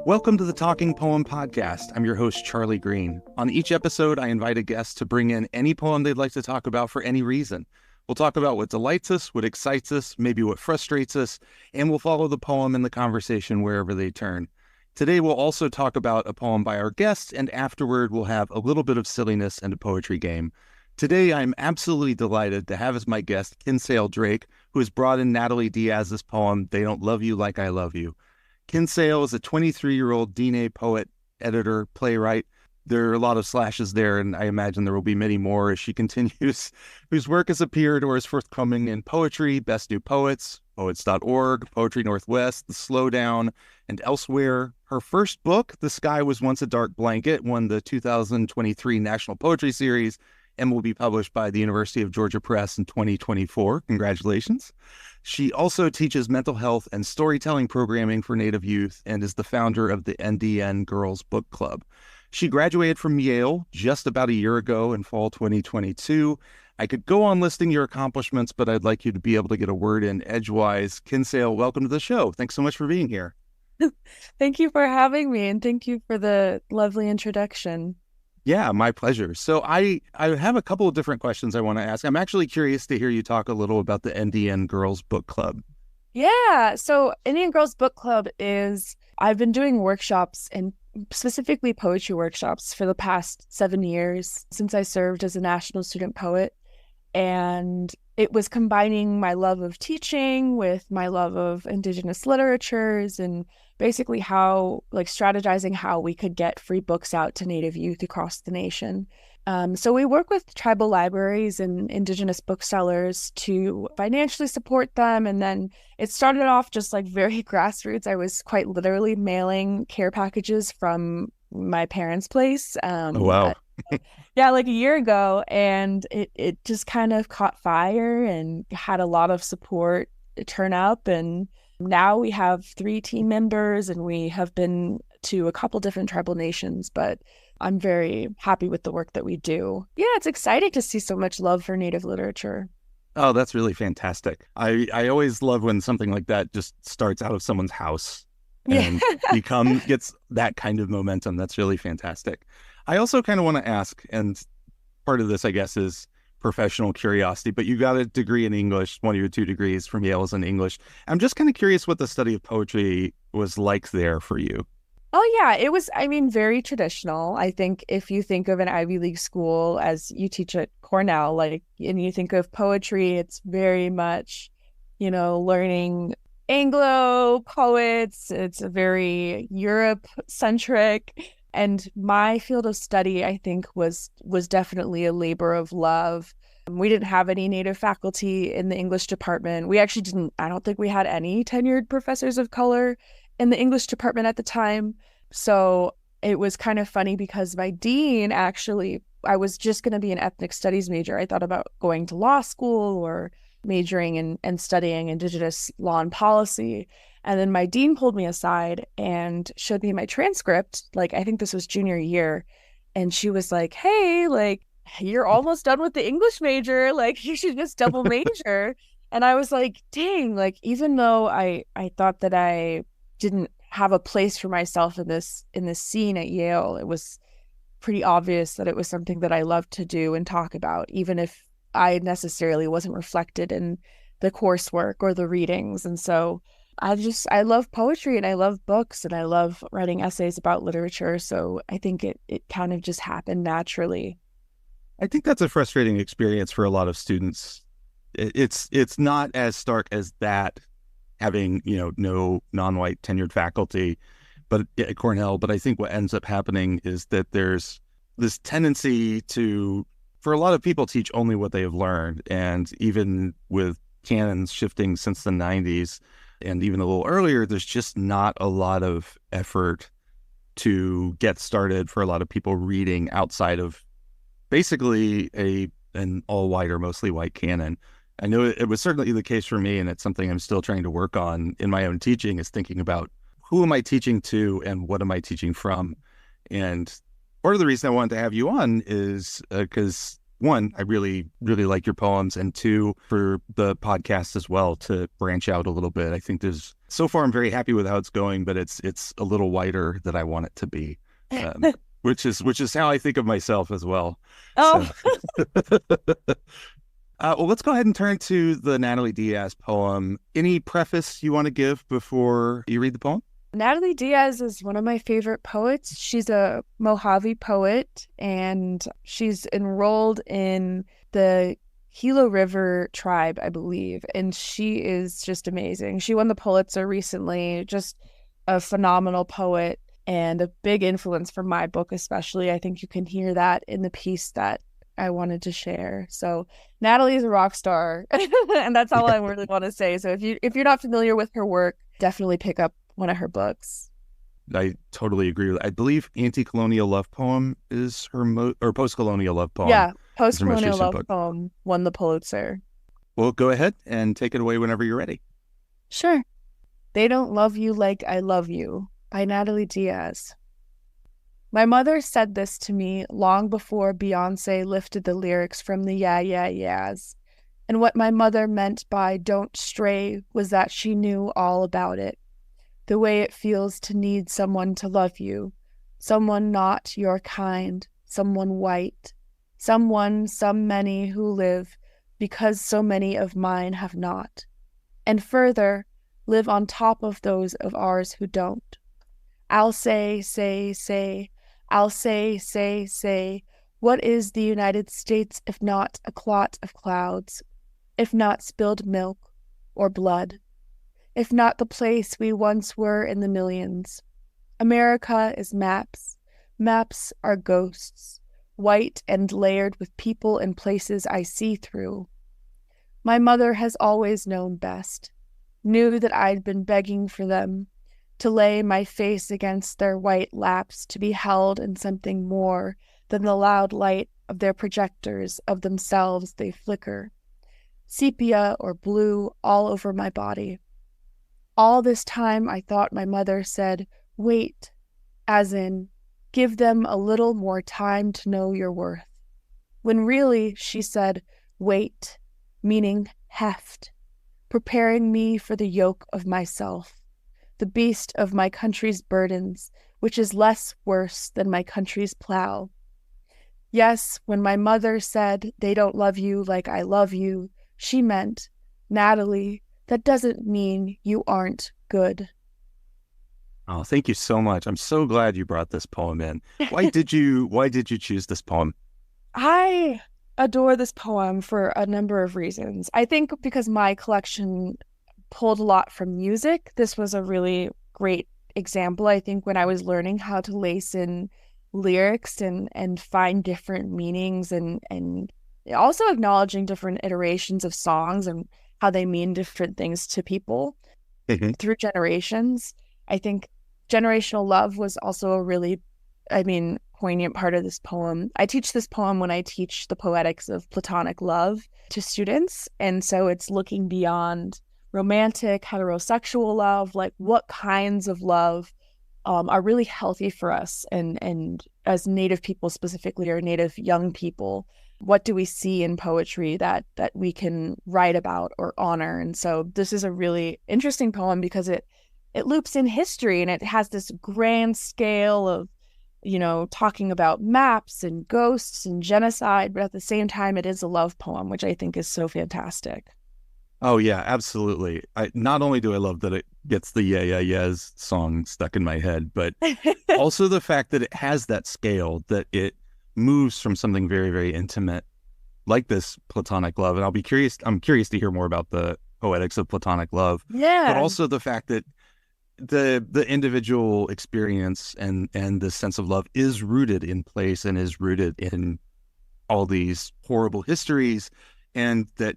Welcome to the Talking Poem Podcast. I'm your host, Charlie Green. On each episode, I invite a guest to bring in any poem they'd like to talk about for any reason. We'll talk about what delights us, what excites us, maybe what frustrates us, and we'll follow the poem and the conversation wherever they turn. Today, we'll also talk about a poem by our guest, and afterward, we'll have a little bit of silliness and a poetry game. Today, I'm absolutely delighted to have as my guest Kinsale Drake, who has brought in Natalie Diaz's poem, They Don't Love You Like I Love You. Kinsale is a 23-year-old DNA poet, editor, playwright. There are a lot of slashes there, and I imagine there will be many more as she continues, whose work has appeared or is forthcoming in Poetry, Best New Poets, Poets.org, Poetry Northwest, The Slowdown, and elsewhere. Her first book, The Sky Was Once a Dark Blanket, won the 2023 National Poetry Series and will be published by the University of Georgia Press in 2024. Congratulations. She also teaches mental health and storytelling programming for Native youth and is the founder of the NDN Girls Book Club. She graduated from Yale just about a year ago in fall 2022. I could go on listing your accomplishments, but I'd like you to be able to get a word in edgewise. Kinsale, welcome to the show. Thanks so much for being here. Thank you for having me, and thank you for the lovely introduction. Yeah, my pleasure. So I have a couple of different questions I want to ask. I'm actually curious to hear you talk a little about the NDN Girls Book Club. Yeah, so Indian Girls Book Club is, I've been doing workshops and specifically poetry workshops for the past 7 years since I served as a national student poet. And it was combining my love of teaching with my love of Indigenous literatures and basically strategizing how we could get free books out to Native youth across the nation. So we work with tribal libraries and Indigenous booksellers to financially support them. And then it started off just like very grassroots. I was quite literally mailing care packages from my parents' place. Oh, wow. Yeah, like a year ago. And it just kind of caught fire and had a lot of support turn up. And now we have 3 team members and we have been to a couple different tribal nations, but I'm very happy with the work that we do. Yeah, it's exciting to see so much love for Native literature. Oh, that's really fantastic. I always love when something like that just starts out of someone's house and gets that kind of momentum. That's really fantastic. I also kind of want to ask, and part of this, I guess, is professional curiosity, but you got a degree in English, one of your 2 degrees from Yale is in English. I'm just kind of curious what the study of poetry was like there for you. Oh, yeah, it was, very traditional. I think if you think of an Ivy League school as you teach at Cornell, and you think of poetry, it's very much, learning Anglo poets. It's a very Europe-centric. And my field of study, I think, was definitely a labor of love. We didn't have any Native faculty in the English department. We actually I don't think we had any tenured professors of color in the English department at the time. So it was kind of funny because my dean I was just going to be an ethnic studies major. I thought about going to law school or majoring and studying Indigenous law and policy. And then my dean pulled me aside and showed me my transcript. I think this was junior year. And she was like, hey, you're almost done with the English major. You should just double major. And I was like, dang, even though I thought that I didn't have a place for myself in this scene at Yale, it was pretty obvious that it was something that I loved to do and talk about, even if I necessarily wasn't reflected in the coursework or the readings. And so I love poetry and I love books and I love writing essays about literature. So I think it kind of just happened naturally. I think that's a frustrating experience for a lot of students. It's not as stark as that, having, no non-white tenured faculty at Cornell. But I think what ends up happening is that there's this tendency for a lot of people, teach only what they have learned. And even with canons shifting since the 90s, and even a little earlier, there's just not a lot of effort to get started for a lot of people reading outside of basically an all-white or mostly white canon. I know it was certainly the case for me, and it's something I'm still trying to work on in my own teaching, is thinking about who am I teaching to and what am I teaching from. And part of the reason I wanted to have you on is because 1, I really, really like your poems, and 2, for the podcast as well, to branch out a little bit. I think there's So far, I'm very happy with how it's going, but it's a little wider than I want it to be, which is how I think of myself as well. Oh, So, well, let's go ahead and turn to the Natalie Diaz poem. Any preface you want to give before you read the poem? Natalie Diaz is one of my favorite poets. She's a Mojave poet, and she's enrolled in the Gila River tribe, I believe, and she is just amazing. She won the Pulitzer recently, just a phenomenal poet and a big influence for my book, especially. I think you can hear that in the piece that I wanted to share. So Natalie is a rock star, and that's all I really want to say. So if you're not familiar with her work, definitely pick up one of her books. I totally agree with that. I believe Anti-Colonial Love Poem is her or Post-Colonial Love Poem. Yeah, Post-Colonial Love Poem won the Pulitzer. Well, go ahead and take it away whenever you're ready. Sure. They Don't Love You Like I Love You by Natalie Diaz. My mother said this to me long before Beyoncé lifted the lyrics from the Yeah, Yeah, Yeahs. And what my mother meant by don't stray was that she knew all about it. The way it feels to need someone to love you, someone not your kind, someone white, someone some many who live because so many of mine have not, and further, live on top of those of ours who don't. I'll say, I'll say, what is the United States if not a clot of clouds, if not spilled milk or blood? If not the place we once were in the millions. America is maps. Maps are ghosts, white and layered with people and places I see through. My mother has always known best, knew that I'd been begging for them, to lay my face against their white laps, to be held in something more than the loud light of their projectors of themselves they flicker. Sepia or blue all over my body. All this time I thought my mother said, wait, as in, give them a little more time to know your worth. When really she said, wait, meaning heft, preparing me for the yoke of myself, the beast of my country's burdens, which is less worse than my country's plow. Yes, when my mother said, they don't love you like I love you, she meant, Natalie, that doesn't mean you aren't good. Oh, thank you so much. I'm so glad you brought this poem in. Why did you choose this poem? I adore this poem for a number of reasons. I think because my collection pulled a lot from music. This was a really great example. I think when I was learning how to lace in lyrics and find different meanings and also acknowledging different iterations of songs and how they mean different things to people through generations. I think generational love was also a really, poignant part of this poem. I teach this poem when I teach the poetics of platonic love to students. And so it's looking beyond romantic, heterosexual love, like what kinds of love are really healthy for us. And as Native people specifically, or Native young people, what do we see in poetry that we can write about or honor? And so this is a really interesting poem because it loops in history and it has this grand scale of, talking about maps and ghosts and genocide, but at the same time, it is a love poem, which I think is so fantastic. Oh, yeah, absolutely. Not only do I love that it gets the Yeah, Yeah, Yeahs song stuck in my head, but also the fact that it has that scale, that it moves from something very, very intimate like this platonic love. And I'm curious to hear more about the poetics of platonic love. Yeah. But also the fact that the individual experience and the sense of love is rooted in place and is rooted in all these horrible histories, and that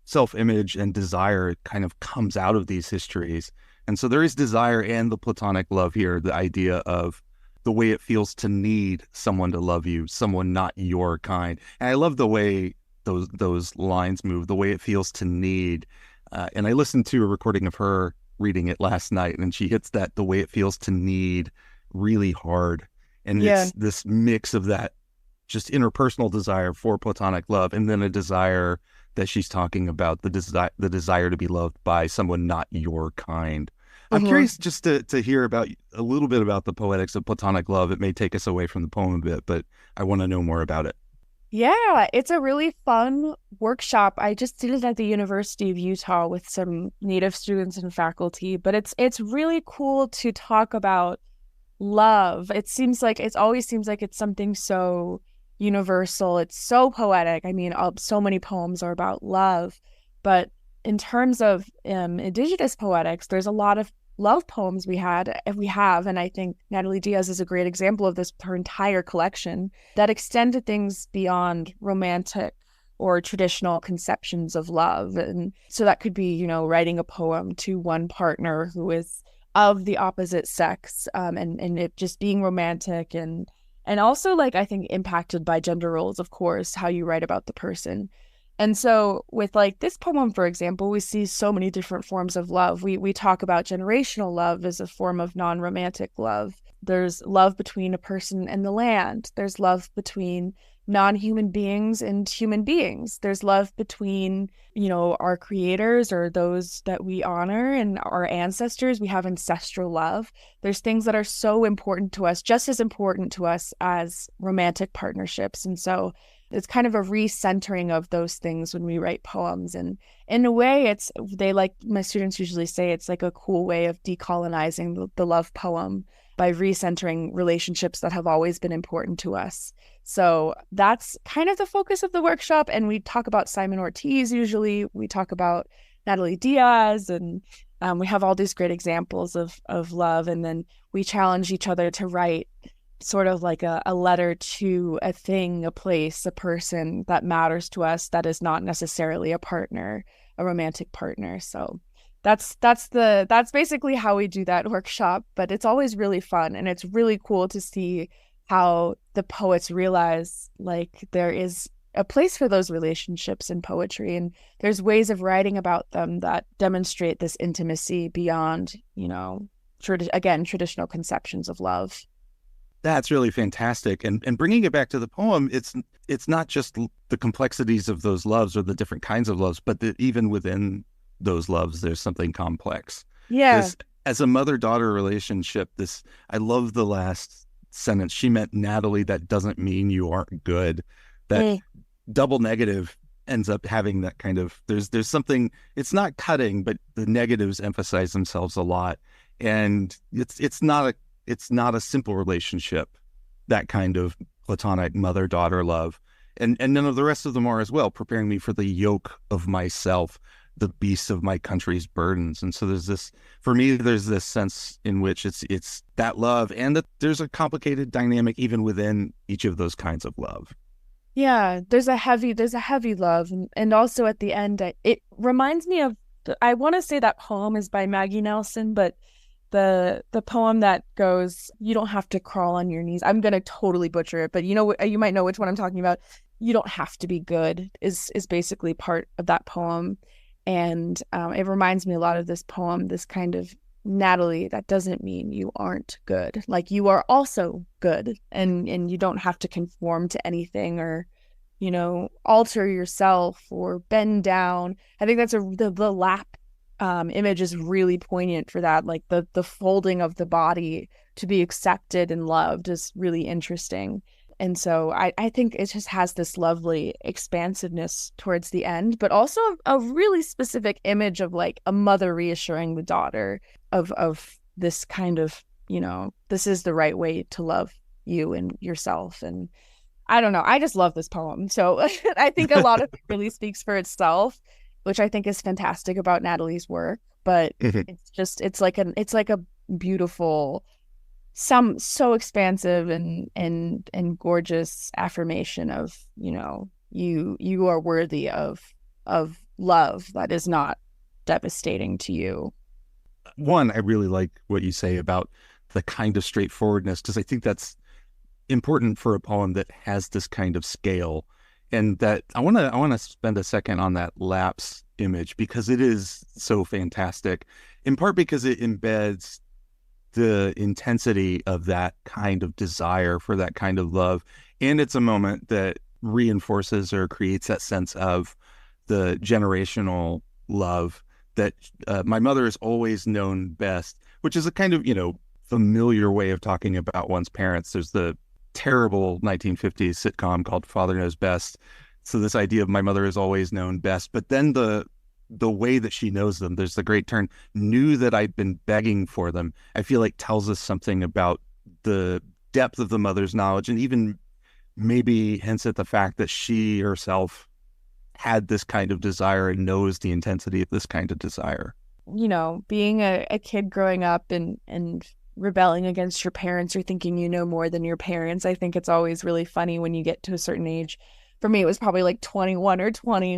self-image and desire kind of comes out of these histories. And so there is desire and the platonic love here, the idea of the way it feels to need someone to love you, someone not your kind. And I love the way those lines move, the way it feels to need. And I listened to a recording of her reading it last night, and she hits that the way it feels to need really hard. And it's this mix of that just interpersonal desire for platonic love, and then a desire that she's talking about, the desire to be loved by someone not your kind. I'm curious just to hear about a little bit about the poetics of platonic love. It may take us away from the poem a bit, but I want to know more about it. Yeah, it's a really fun workshop. I just did it at the University of Utah with some native students and faculty, but it's really cool to talk about love. It always seems like it's something so universal. It's so poetic. I mean, so many poems are about love, but in terms of indigenous poetics, there's a lot of love poems we have, and I think Natalie Diaz is a great example of this, her entire collection that extend to things beyond romantic or traditional conceptions of love. And so that could be, writing a poem to one partner who is of the opposite sex, and it just being romantic, and also, like, I think impacted by gender roles, of course, how you write about the person. And so with like this poem, for example, we see so many different forms of love. We talk about generational love as a form of non-romantic love. There's love between a person and the land. There's love between non-human beings and human beings. There's love between, our creators or those that we honor and our ancestors. We have ancestral love. There's things that are so important to us, just as important to us as romantic partnerships. And so it's kind of a recentering of those things when we write poems. And in a way, like my students usually say, it's like a cool way of decolonizing the love poem by recentering relationships that have always been important to us. So that's kind of the focus of the workshop. And we talk about Simon Ortiz usually. We talk about Natalie Diaz, and we have all these great examples of love. And then we challenge each other to write sort of like a letter to a thing, a place, a person that matters to us that is not necessarily a partner, a romantic partner. So that's basically how we do that workshop. But it's always really fun, and it's really cool to see how the poets realize like there is a place for those relationships in poetry, and there's ways of writing about them that demonstrate this intimacy beyond, traditional conceptions of love. That's really fantastic. And bringing it back to the poem, it's not just the complexities of those loves or the different kinds of loves, but that even within those loves, there's something complex. Yeah. As a mother-daughter relationship, I love the last sentence. She meant, Natalie, that doesn't mean you aren't good. That double negative ends up having that kind of, there's something, it's not cutting, but the negatives emphasize themselves a lot. And it's not a simple relationship, that kind of platonic mother-daughter love. And none of the rest of them are as well, preparing me for the yoke of myself, the beast of my country's burdens. And so there's this sense in which it's that love, and that there's a complicated dynamic even within each of those kinds of love. Yeah, there's a heavy love. And also at the end, it reminds me of, I want to say that poem is by Maggie Nelson, but the poem that goes, you don't have to crawl on your knees. I'm going to totally butcher it, but you might know which one I'm talking about. You don't have to be good is basically part of that poem. And it reminds me a lot of this poem, this kind of, Natalie, that doesn't mean you aren't good. Like, you are also good, and you don't have to conform to anything or, alter yourself or bend down. I think that's the lap image is really poignant for that. Like the folding of the body to be accepted and loved is really interesting. And so I think it just has this lovely expansiveness towards the end, but also a really specific image of like a mother reassuring the daughter of this kind of, this is the right way to love you and yourself. And I don't know, I just love this poem. So I think a lot of it really speaks for itself, which I think is fantastic about Natalie's work. But it's like a beautiful, so expansive and gorgeous affirmation of, you are worthy of love that is not devastating to you. One, I really like what you say about the kind of straightforwardness, because I think that's important for a poem that has this kind of scale. And that I want to spend a second on that lapse image, because it is so fantastic, in part because it embeds the intensity of that kind of desire for that kind of love. And it's a moment that reinforces or creates that sense of the generational love that my mother is always known best, which is a kind of, familiar way of talking about one's parents. There's the terrible 1950s sitcom called Father Knows Best. So this idea of my mother is always known best, but then the way that she knows them, there's the great turn, knew that I'd been begging for them, I feel like tells us something about the depth of the mother's knowledge, and even maybe hints at the fact that she herself had this kind of desire and knows the intensity of this kind of desire. Being a kid growing up and rebelling against your parents or thinking you know more than your parents, I think it's always really funny when you get to a certain age. For me, it was probably like 21 or 20,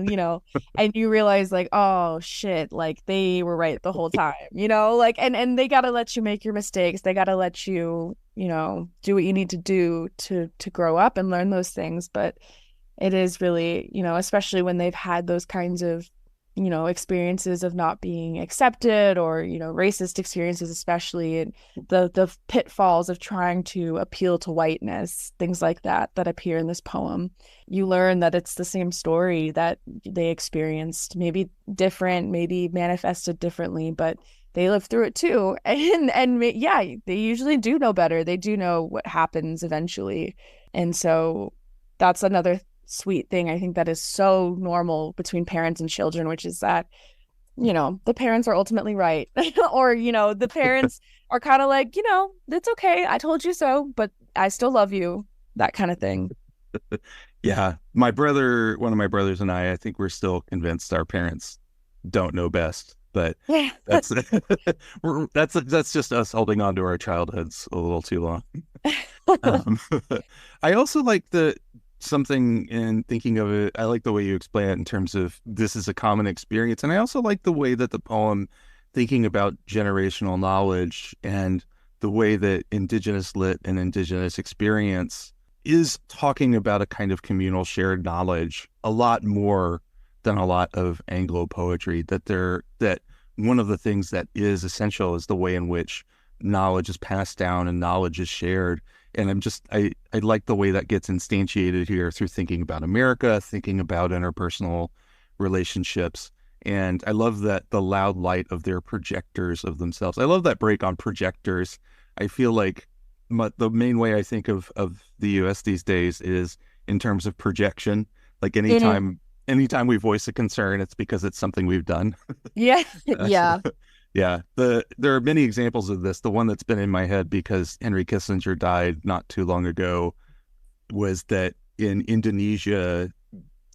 and you realize like, oh shit, like they were right the whole time, like, and they got to let you make your mistakes. They got to let you, do what you need to do to grow up and learn those things. But it is really, especially when they've had those kinds of, experiences of not being accepted or, racist experiences, especially, and the pitfalls of trying to appeal to whiteness, things like that appear in this poem. You learn that it's the same story that they experienced, maybe different, maybe manifested differently, but they lived through it too. And yeah, they usually do know better. They do know what happens eventually. And so that's another sweet thing I think that is so normal between parents and children, which is that the parents are ultimately right or the parents are kind of like, it's okay, I told you so, but I still love you, that kind of thing. Yeah, one of my brothers and I think we're still convinced our parents don't know best, but yeah, that's just us holding on to our childhoods a little too long. I also like something in thinking of it, I like the way you explain it in terms of this is a common experience. And I also like the way that the poem, thinking about generational knowledge and the way that Indigenous lit and Indigenous experience is talking about a kind of communal shared knowledge a lot more than a lot of Anglo poetry, that one of the things that is essential is the way in which knowledge is passed down and knowledge is shared. And I like the way that gets instantiated here through thinking about America, thinking about interpersonal relationships. And I love that the loud light of their projectors of themselves. I love that break on projectors. I feel like the main way I think of the U.S. these days is in terms of projection. Like anytime we voice a concern, it's because it's something we've done. Yeah. Yeah. Yeah, there are many examples of this. The one that's been in my head because Henry Kissinger died not too long ago was that in Indonesia,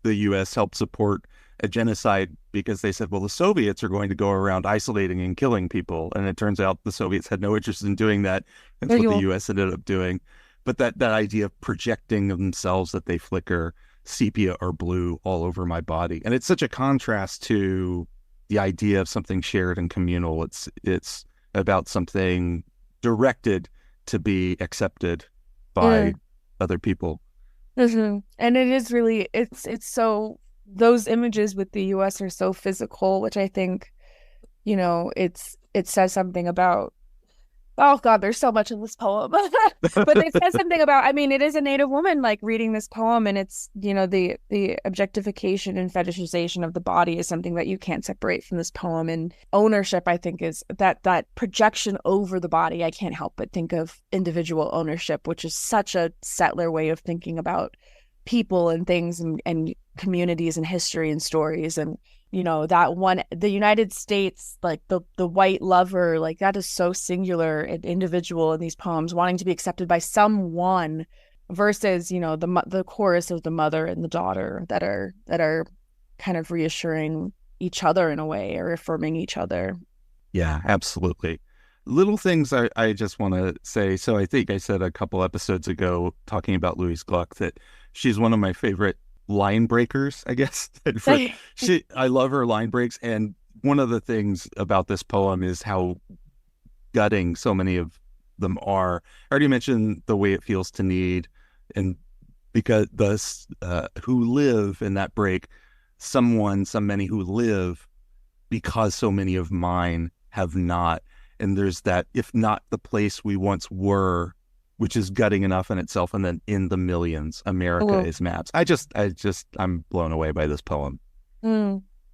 the U.S. helped support a genocide because they said, well, the Soviets are going to go around isolating and killing people. And it turns out the Soviets had no interest in doing that. That's what the U.S. ended up doing. But that idea of projecting themselves, that they flicker sepia or blue all over my body. And it's such a contrast to the idea of something shared and communal. It's about something directed to be accepted by other people. Mm-hmm. And it is really, it's so, those images with the US are so physical, which I think, it says something about, oh God, there's so much in this poem. But it says something about, it is a Native woman like reading this poem, and it's, the objectification and fetishization of the body is something that you can't separate from this poem. And ownership, I think, is that projection over the body. I can't help but think of individual ownership, which is such a settler way of thinking about people and things and communities and history and stories. And that one, the United States, like the white lover, like that is so singular and individual in these poems, wanting to be accepted by someone versus, the chorus of the mother and the daughter that are kind of reassuring each other in a way, or affirming each other. Yeah, absolutely. Little things I just want to say. So I think I said a couple episodes ago talking about Louise Gluck that she's one of my favorite line breakers, I guess. I love her line breaks. And one of the things about this poem is how gutting so many of them are. I already mentioned the way it feels to need, and because who live in that break, so many who live because so many of mine have not. And there's that, if not the place we once were, which is gutting enough in itself. And then in the millions, America is maps. I'm blown away by this poem.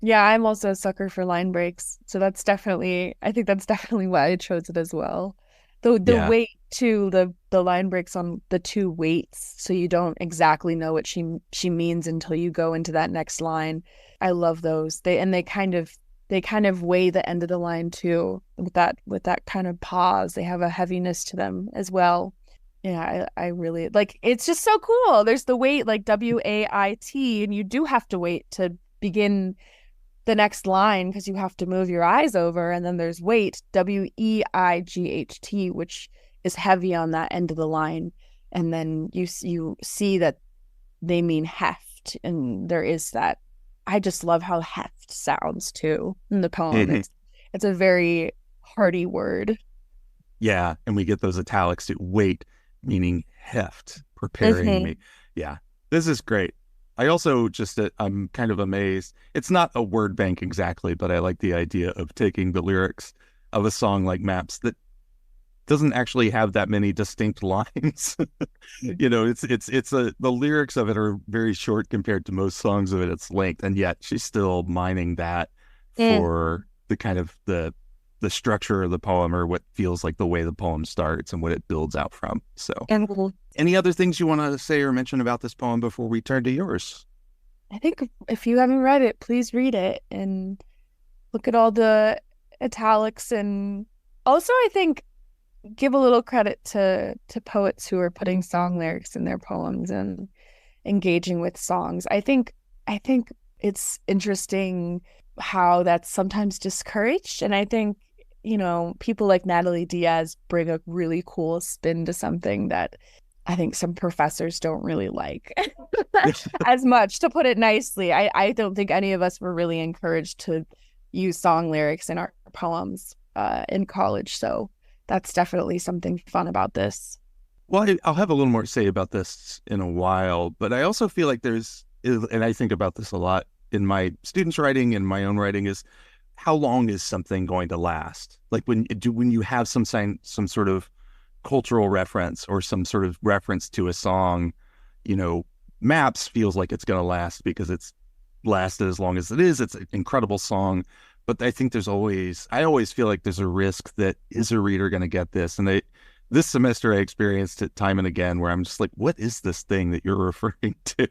Yeah, I'm also a sucker for line breaks. So I think that's definitely why I chose it as well. The Yeah. weight too, the line breaks on the two weights, so you don't exactly know what she means until you go into that next line. I love those. They kind of weigh the end of the line too, with that kind of pause. They have a heaviness to them as well. Yeah, I really like it's just so cool. There's the wait, like WAIT, and you do have to wait to begin the next line because you have to move your eyes over. And then there's wait, WEIGHT, which is heavy on that end of the line. And then you see that they mean heft. And there is that. I just love how heft sounds too in the poem. Mhm. It's a very hearty word. Yeah. And we get those italics to wait, meaning heft, preparing Mm-hmm. me. Yeah. This is great. I also I'm kind of amazed. It's not a word bank exactly, but I like the idea of taking the lyrics of a song like Maps that doesn't actually have that many distinct lines. The lyrics of it are very short compared to most songs of its length, and yet she's still mining that Mm. for the kind of the structure of the poem, or what feels like the way the poem starts and what it builds out from. So, And any other things you want to say or mention about this poem before we turn to yours? I think if you haven't read it, please read it and look at all the italics. And also, I think give a little credit to poets who are putting song lyrics in their poems and engaging with songs. I think it's interesting how that's sometimes discouraged. And I think, people like Natalie Diaz bring a really cool spin to something that I think some professors don't really like as much, to put it nicely. I don't think any of us were really encouraged to use song lyrics in our poems in college. So that's definitely something fun about this. Well, I'll have a little more to say about this in a while, but I also feel like and I think about this a lot in my students' writing and my own writing, is how long is something going to last? Like when you have some sort of cultural reference or some sort of reference to a song, Maps feels like it's going to last because it's lasted as long as it is. It's an incredible song. But I think I always feel like there's a risk that, is a reader going to get this? And this semester I experienced it time and again, where I'm just like, what is this thing that you're referring to?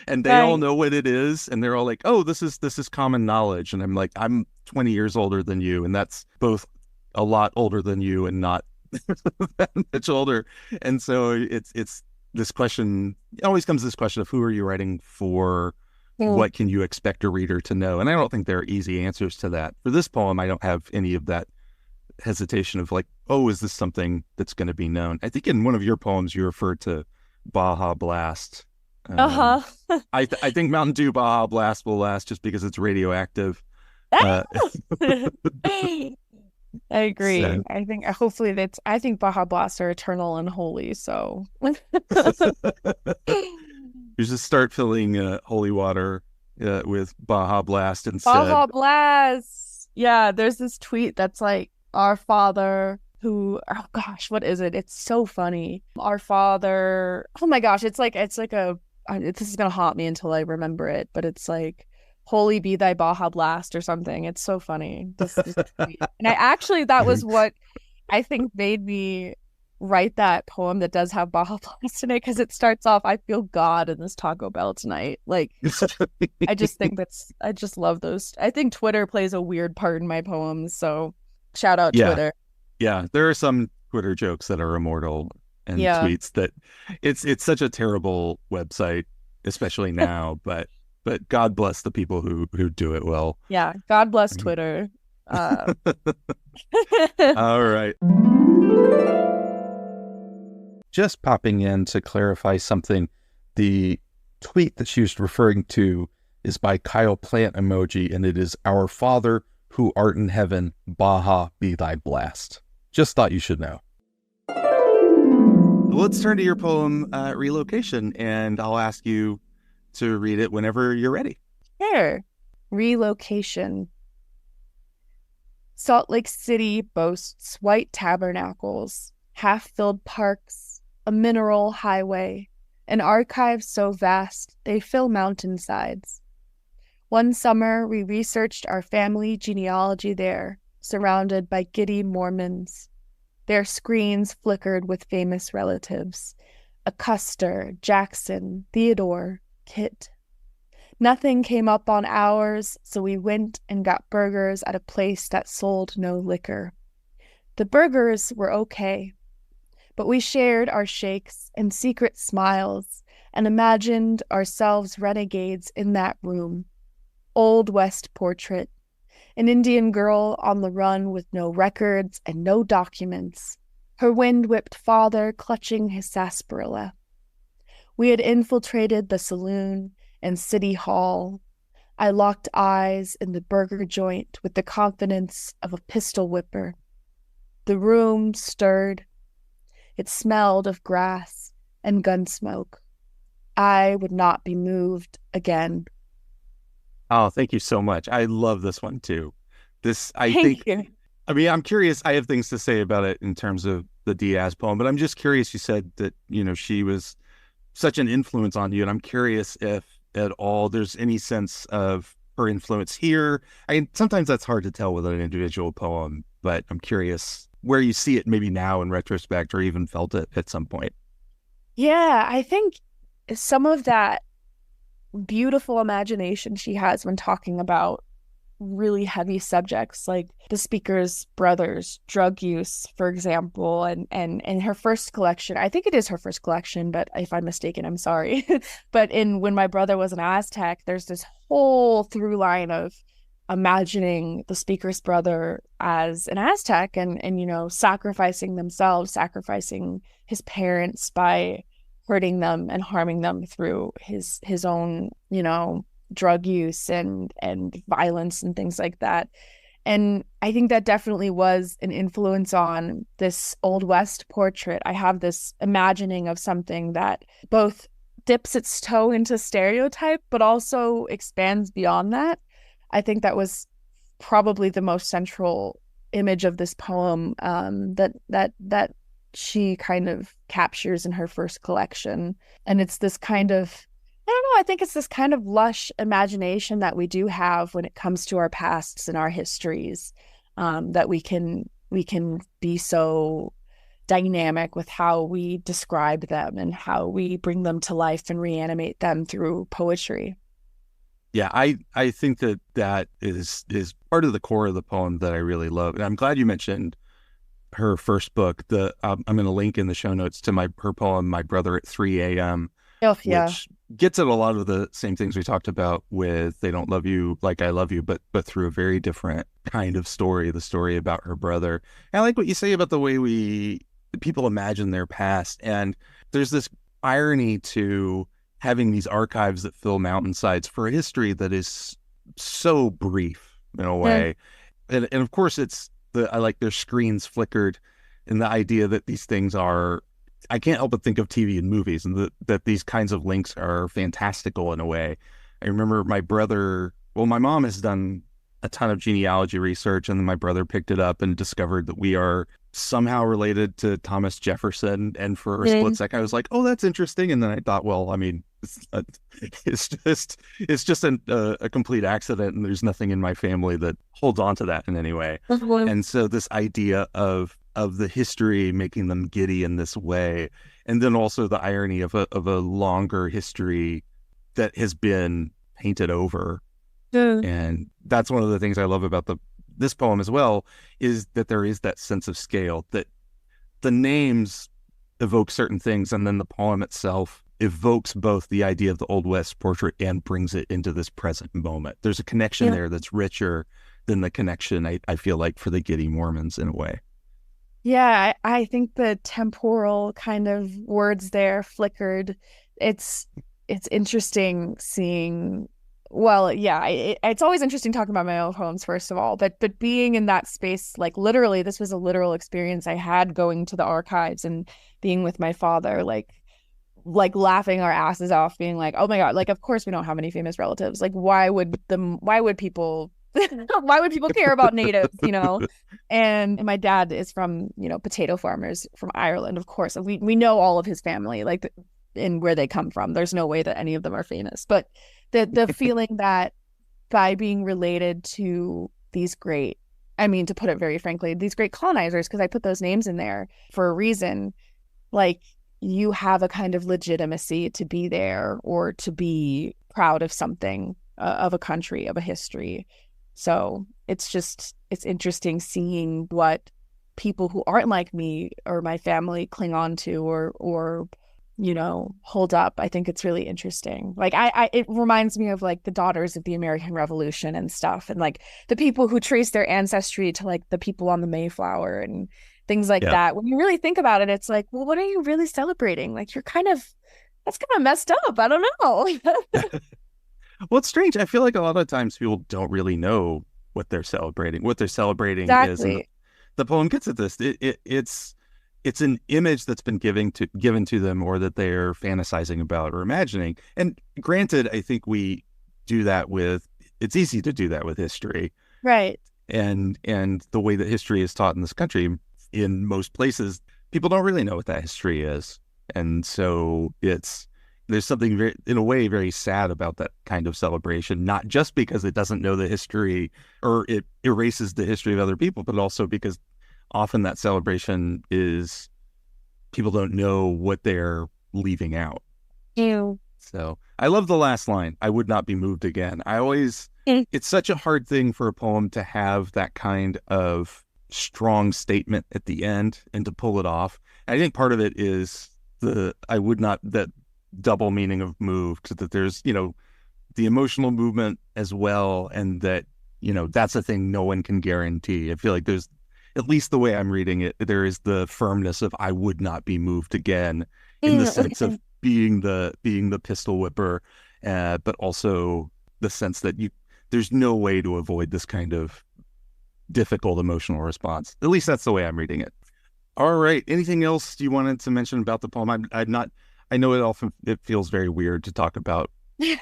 And they all Right. know what it is. And they're all like, oh, this is common knowledge. And I'm like, I'm 20 years older than you. And that's both a lot older than you and not that much older. And so it's this question, it always comes this question of, who are you writing for? Mm. What can you expect a reader to know? And I don't think there are easy answers to that. For this poem, I don't have any of that hesitation of like, oh, is this something that's going to be known? I think in one of your poems, you referred to Baja Blast. Uh-huh. I think Mountain Dew Baja Blast will last just because it's radioactive. Uh, I agree. so I think hopefully I think Baja Blasts are eternal and holy. So you just start filling holy water with Baja Blast instead. Baja Blast. Yeah, there's this tweet that's like, our father who, oh gosh, what is it? It's so funny. Our father, oh my gosh, it's like this is gonna haunt me until I remember it, but it's like, holy be thy Baja Blast or something. It's so funny. This tweet. And that was what I think made me write that poem that does have Baja Blast in it, because it starts off, I feel God in this Taco Bell tonight. Like, I just love those. I think Twitter plays a weird part in my poems. So shout out Yeah. Twitter. Yeah. There are some Twitter jokes that are immortal, and Yeah. tweets that it's such a terrible website, especially now, but God bless the people who do it well. Yeah. God bless Twitter. All right. Just popping in to clarify something. The tweet that she was referring to is by Kyle Plant Emoji, and it is, "Our Father who art in heaven, Baja be thy blast." Just thought you should know. Let's turn to your poem, Relocation, and I'll ask you to read it whenever you're ready. Here. Relocation. Salt Lake City boasts white tabernacles, half-filled parks, a mineral highway, an archive so vast they fill mountainsides. One summer, we researched our family genealogy there, surrounded by giddy Mormons. Their screens flickered with famous relatives. Custer, Jackson, Theodore, Kit. Nothing came up on ours, so we went and got burgers at a place that sold no liquor. The burgers were okay, but we shared our shakes and secret smiles and imagined ourselves renegades in that room. Old West portrait, an Indian girl on the run with no records and no documents, her wind-whipped father clutching his sarsaparilla. We had infiltrated the saloon and city hall. I locked eyes in the burger joint with the confidence of a pistol whipper. The room stirred. It smelled of grass and gun smoke. I would not be moved again. Oh, thank you so much. I love this one too. Thank you. I mean, I'm curious. I have things to say about it in terms of the Diaz poem, but I'm just curious. You said that, she was such an influence on you, and I'm curious if at all there's any sense of her influence here. I mean, sometimes that's hard to tell with an individual poem, but I'm curious where you see it maybe now in retrospect, or even felt it at some point. Yeah, I think some of that beautiful imagination she has when talking about really heavy subjects like the speaker's brother's drug use, for example, and her first collection. I think it is her first collection, but if I'm mistaken, I'm sorry. But in When My Brother Was an Aztec, there's this whole through line of imagining the speaker's brother as an Aztec and sacrificing themselves, sacrificing his parents by hurting them and harming them through his own, drug use and violence and things like that. And I think that definitely was an influence on this Old West portrait. I have this imagining of something that both dips its toe into stereotype, but also expands beyond that. I think that was probably the most central image of this poem that she kind of captures in her first collection. And it's this kind of, I don't know, I think it's this kind of lush imagination that we do have when it comes to our pasts and our histories, that we can be so dynamic with how we describe them and how we bring them to life and reanimate them through poetry. Yeah, I think that is part of the core of the poem that I really love. And I'm glad you mentioned her first book. I'm going to link in the show notes to her poem, My Brother at 3 a.m., which gets at a lot of the same things we talked about with They Don't Love You Like I Love You, but through a very different kind of story, the story about her brother. And I like what you say about the way people imagine their past. And there's this irony to having these archives that fill mountainsides for a history that is so brief in a way. And of course I like their screens flickered, and the idea that these things are, I can't help but think of TV and movies, and that these kinds of links are fantastical in a way. I remember my mom has done a ton of genealogy research, and then my brother picked it up and discovered that we are somehow related to Thomas Jefferson. And for a split second, I was like, oh, that's interesting. And then I thought, well, I mean, it's just a complete accident, and there's nothing in my family that holds on to that in any way. And so this idea of the history making them giddy in this way, and then also the irony of a longer history that has been painted over. And that's one of the things I love about this poem as well, is that there is that sense of scale, that the names evoke certain things, and then the poem itself evokes both the idea of the Old West portrait and brings it into this present moment. There's a connection there that's richer than the connection, I feel like, for the giddy Mormons in a way. Yeah, I think the temporal kind of words there flickered. It's interesting seeing. Well, yeah, it's always interesting talking about my own poems, first of all, but being in that space, like literally, this was a literal experience I had going to the archives and being with my father, like laughing our asses off, being like, oh my God, like, of course we don't have any famous relatives. Like, why would people care about natives, And my dad is from, potato farmers from Ireland, of course. We know all of his family, like, and where they come from. There's no way that any of them are famous, but the feeling that by being related to these great, I mean, to put it very frankly, these great colonizers, because I put those names in there for a reason. Like, you have a kind of legitimacy to be there or to be proud of something, of a country, of a history. So it's interesting seeing what people who aren't like me or my family cling on to or hold up. I think it's really interesting. Like, it reminds me of like the daughters of the American Revolution and stuff, and like the people who trace their ancestry to like the people on the Mayflower and things like that. When you really think about it, it's like, well, what are you really celebrating? Like, that's kind of messed up. I don't know. Well, it's strange. I feel like a lot of times people don't really know what they're celebrating. What they're celebrating is, and the poem gets at this. It's an image that's been given to them, or that they're fantasizing about or imagining. And granted, I think we do that it's easy to do that with history. Right. And the way that history is taught in this country, in most places, people don't really know what that history is. And so there's something very, in a way, very sad about that kind of celebration, not just because it doesn't know the history or it erases the history of other people, but also because often that celebration is people don't know what they're leaving out. Ew. So I love the last line, "I would not be moved again." It's such a hard thing for a poem to have that kind of strong statement at the end and to pull it off. And I think part of it is that double meaning of moved, that there's, the emotional movement as well. And that, that's a thing no one can guarantee. I feel like there's, at least the way I'm reading it, there is the firmness of "I would not be moved again," in the sense of being the pistol whipper, but also the sense that there's no way to avoid this kind of difficult emotional response. At least that's the way I'm reading it. All right. Anything else you wanted to mention about the poem? I know it feels very weird to talk about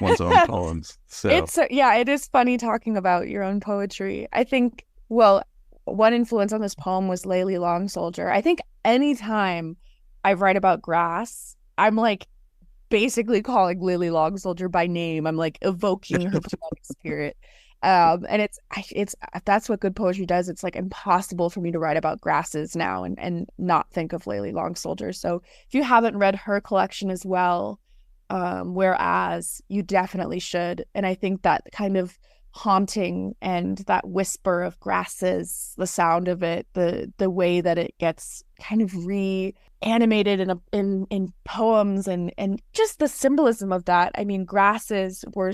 one's own poems. So it is funny talking about your own poetry. I think, well, one influence on this poem was Layli Long Soldier. I think anytime I write about grass, I'm like basically calling Layli Long Soldier by name. I'm like evoking her poetic spirit. And it's that's what good poetry does. It's like impossible for me to write about grasses now and not think of Layli Long Soldier. So if you haven't read her collection as well, whereas you definitely should. And I think that kind of haunting and that whisper of grasses, the sound of it, the way that it gets kind of reanimated in poems and just the symbolism of that. I mean, grasses were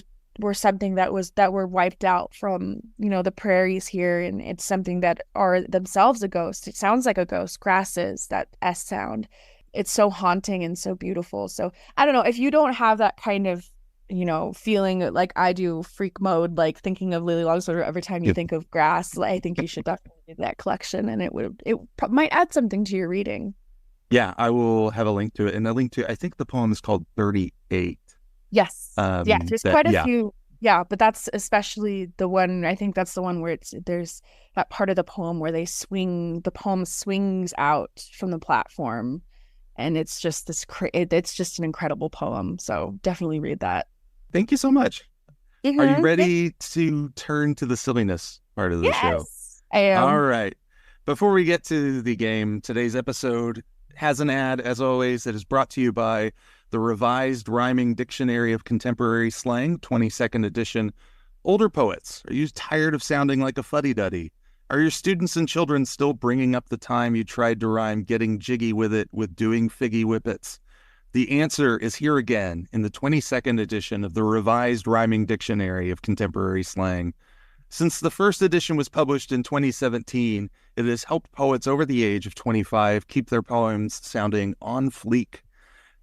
something that were wiped out from, the prairies here, and it's something that are themselves a ghost. It sounds like a ghost. Grasses, that S sound. It's so haunting and so beautiful. So I don't know, if you don't have that kind of feeling like I do, freak mode, like thinking of Layli Long Soldier every time you think of grass, I think you should definitely read that collection, and it might add something to your reading. Yeah, I will have a link to it, and a link to, I think the poem is called 38. Yes. There's quite a few. Yeah, but that's especially the one, I think that's the one where there's that part of the poem where the poem swings out from the platform, and it's just it's just an incredible poem. So definitely read that. Thank you so much. Mm-hmm. Are you ready to turn to the silliness part of the show? Yes, I am. All right. Before we get to the game, today's episode has an ad, as always. It is brought to you by the Revised Rhyming Dictionary of Contemporary Slang, 22nd edition. Older poets, are you tired of sounding like a fuddy-duddy? Are your students and children still bringing up the time you tried to rhyme getting jiggy with it with doing figgy whippets? The answer is here again in the 22nd edition of the Revised Rhyming Dictionary of Contemporary Slang. Since the first edition was published in 2017, it has helped poets over the age of 25 keep their poems sounding on fleek.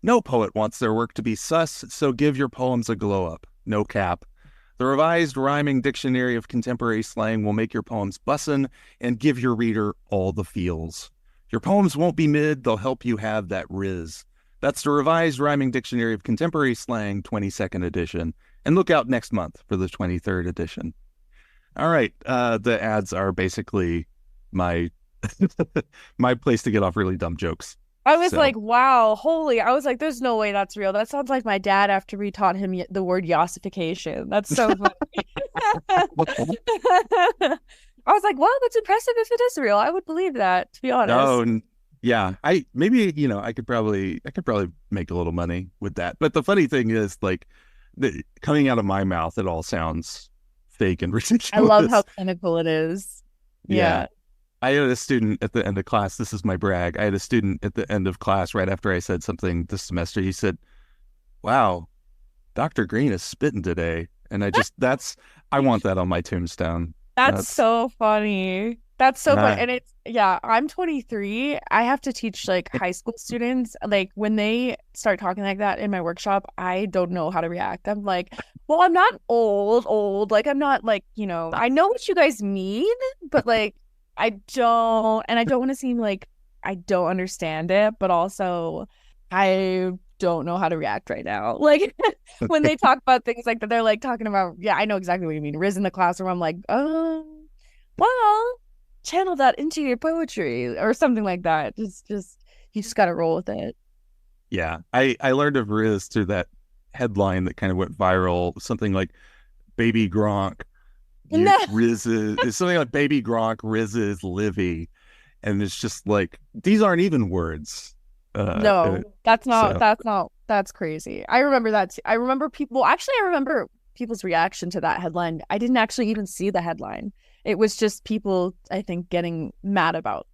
No poet wants their work to be sus, so give your poems a glow-up. No cap. The Revised Rhyming Dictionary of Contemporary Slang will make your poems bussin' and give your reader all the feels. Your poems won't be mid, they'll help you have that riz. That's the Revised Rhyming Dictionary of Contemporary Slang, 22nd edition. And look out next month for the 23rd edition. All right, the ads are basically my my place to get off really dumb jokes. I was So like, wow, holy. I was like, there's no way that's real. That sounds like my dad after we taught him the word yossification. That's so funny. I was like, well, that's impressive if it is real. I would believe that, to be no, honest. yeah, I maybe I could probably make a little money with that. But the funny thing is, like, coming out of my mouth, it all sounds fake and I love how ridiculous. clinical it is. Yeah. Yeah. I had a student at the end of class. This is my brag. I had a student at the end of class right after I said something this semester. He said, "Wow, Dr. Green is spitting today." And I want that on my tombstone. That's That's, so funny. That's so funny. uh, And yeah, I'm 23. I have to teach like high school students. Like when they start talking like that in my workshop, I don't know how to react. I'm like, well, I'm not old. Like I'm not like, I know what you guys mean, but like and I don't want to seem like I don't understand it, but also I don't know how to react right now. Like when they talk about things like that, they're like talking about, yeah, I know exactly what you mean. Riz in the classroom, I'm like, well, channel that into your poetry or something like that. Just you just gotta roll with it. yeah. I learned of Riz through that headline that kind of went viral. Something like Baby Gronk, No, Riz is, it's something like Baby Gronk, Riz is Livvy. And it's just like, these aren't even words. no, that's not. So That's not. That's crazy. I remember that. I remember people. Well, actually, I remember people's reaction to that headline. I didn't actually even see the headline. It was just people, I think, getting mad about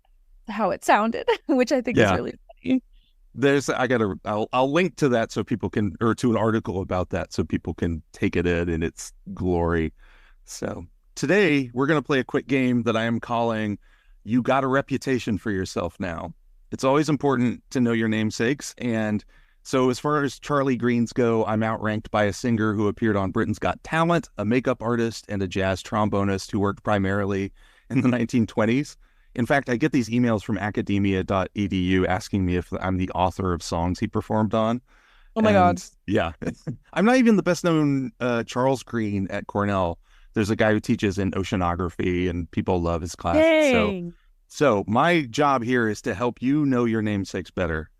how it sounded, which I think is yeah, really funny. I'll link to that so people can, or to an article about that so people can take it in its glory. So today we're going to play a quick game that I am calling You Got a Reputation for Yourself Now. It's always important to know your namesakes. And so as far as Charlie Greens go, I'm outranked by a singer who appeared on Britain's Got Talent, a makeup artist, and a jazz trombonist who worked primarily in the 1920s. In fact, I get these emails from academia.edu asking me if I'm the author of songs he performed on. Oh my God. And yeah, I'm not even the best known Charles Green at Cornell. There's a guy who teaches in oceanography and people love his class. Dang. So my job here is to help you know your namesakes better.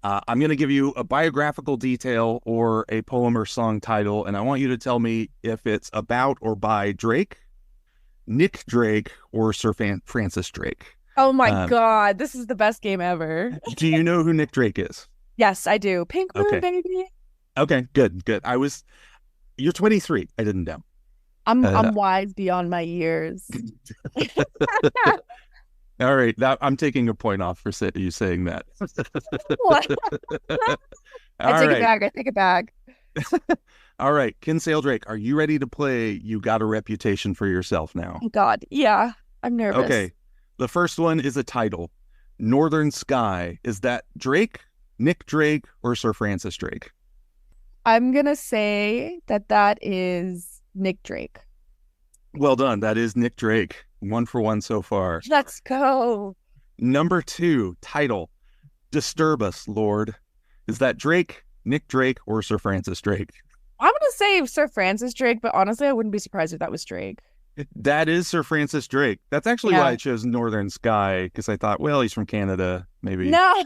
I'm going to give you a biographical detail or a poem or song title, and I want you to tell me if it's about or by Drake, Nick Drake, or Sir Francis Drake. Oh my Um, God. This is the best game ever. do you know who Nick Drake is? Yes, I do. Pink Moon, Okay. baby. Okay, good. You're 23. I didn't know. Uh, I'm wise beyond my years. all right. I'm taking a point off for you saying that. What? I All take it right. back. I take it back. All right. Kinsale Drake, are you ready to play You Got a Reputation for Yourself Now? Oh God. Yeah. I'm nervous. Okay. The first one is a title. Northern Sky. Is that Drake, Nick Drake, or Sir Francis Drake? I'm gonna say that is Nick Drake. Well done. That is Nick Drake. 1 for 1 so far. Let's go. Number 2, title. Disturb Us, Lord. Is that Drake, Nick Drake, or Sir Francis Drake? I'm gonna say Sir Francis Drake, but honestly, I wouldn't be surprised if that was Drake. That is Sir Francis Drake. That's actually why Yeah. I chose Northern Sky, because I thought, well, he's from Canada, maybe. No.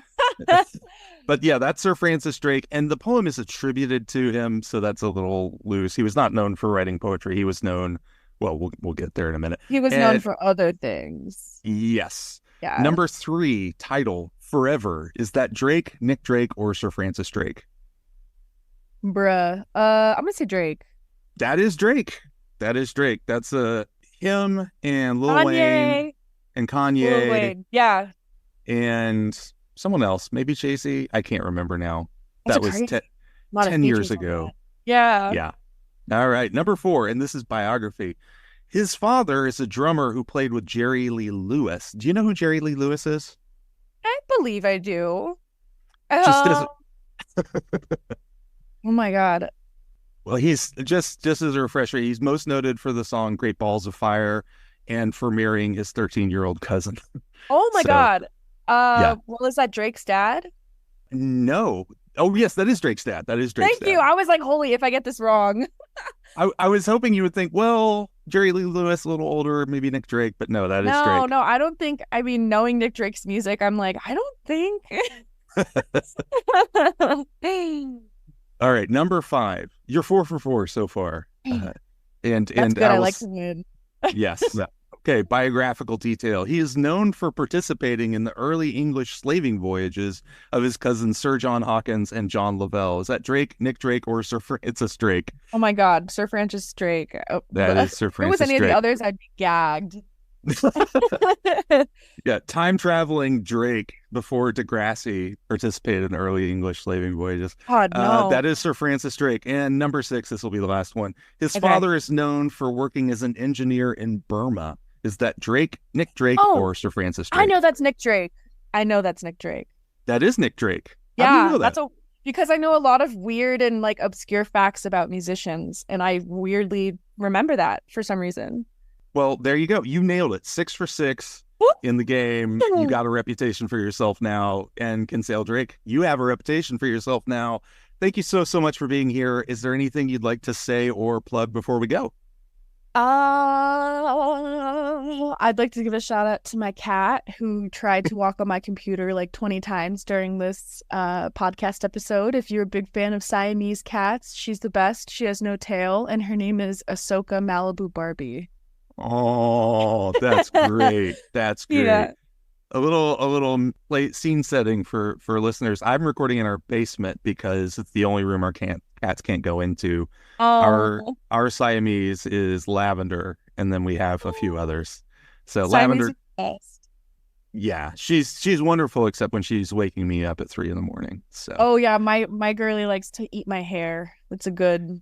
But yeah, that's Sir Francis Drake, and the poem is attributed to him, so that's a little loose. He was not known for writing poetry. He was known, well, we'll get there in a minute. He was known for other things. Yes. Yeah. Number 3, title, Forever. Is that Drake, Nick Drake, or Sir Francis Drake? Bruh. I'm gonna say Drake. That is Drake. That is Drake. That's him and Lil Wayne Kanye. and Lil Kanye Wayne. Yeah. and someone else, maybe Chasey. I can't remember now. That's That was crazy. A lot of 10 years features on ago. that. Yeah. Yeah. All right. Number 4, and this is biography. His father is a drummer who played with Jerry Lee Lewis. Do you know who Jerry Lee Lewis is? I believe I do. Just as Oh my God. well, he's just as a refresher, he's most noted for the song Great Balls of Fire and for marrying his 13-year-old cousin. Oh my So, God. yeah. Well, is that Drake's dad? No. Oh, yes, that is Drake's dad. That is Drake's Thank you. dad. I was like, holy, if I get this wrong. I was hoping you would think, well, Jerry Lee Lewis, a little older, maybe Nick Drake, but no, that is No, Drake. no, I don't think, I mean, knowing Nick Drake's music, I'm like, I don't think. All right, number 5. You're 4 for 4 so far. And That's good. I like to win. Yes. Okay, biographical detail. He is known for participating in the early English slaving voyages of his cousins Sir John Hawkins and John Lavelle. Is that Drake, Nick Drake, or Sir Francis Drake? Oh my God, Sir Francis Drake. That is Sir Francis Drake. If it was any of the others, I'd be gagged. Yeah, time-traveling Drake before Degrassi participated in early English slaving voyages. God, no. That is Sir Francis Drake. And number 6, this will be the last one. His father is known for working as an engineer in Burma. Is that Drake, Nick Drake, or Sir Francis Drake? I know that's Nick Drake. That is Nick Drake. Yeah, how do you know that? Because I know a lot of weird and like obscure facts about musicians, and I weirdly remember that for some reason. Well, there you go. You nailed it. 6 for 6 in the game. You got a reputation for yourself now. And Kinsale Drake, you have a reputation for yourself now. Thank you so much for being here. Is there anything you'd like to say or plug before we go? I'd like to give a shout out to my cat who tried to walk on my computer like 20 times during this podcast episode. If you're a big fan of Siamese cats, she's the best. She has no tail, and her name is Ahsoka Malibu Barbie. Oh, that's great. That's great. Yeah. A little late scene setting for listeners. I'm recording in our basement because it's the only room our cats can't go into. Oh. Our Siamese is Lavender, and then we have a few others. So Siamese Lavender, best. Yeah, she's wonderful, except when she's waking me up at 3 a.m. So. Oh yeah, my girlie likes to eat my hair. It's a good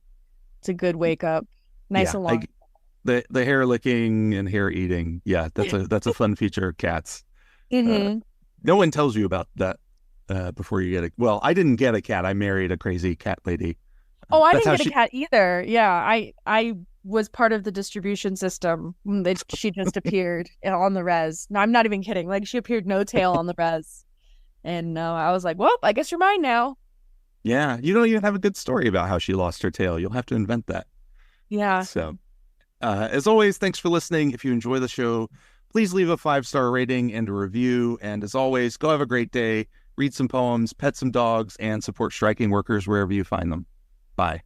wake up. Nice and long. The hair licking and hair eating. Yeah, that's a fun feature of cats. Mm-hmm. No one tells you about that before you get it. Well, I didn't get a cat. I married a crazy cat lady. Oh, I didn't get a cat either. Yeah, I was part of the distribution system. She just appeared on the res. No, I'm not even kidding. Like, she appeared no tail on the res. And I was like, well, I guess you're mine now. Yeah, you don't even have a good story about how she lost her tail. You'll have to invent that. Yeah. So, as always, thanks for listening. If you enjoy the show, please leave a 5-star rating and a review. And as always, go have a great day. Read some poems, pet some dogs, and support striking workers wherever you find them. Bye.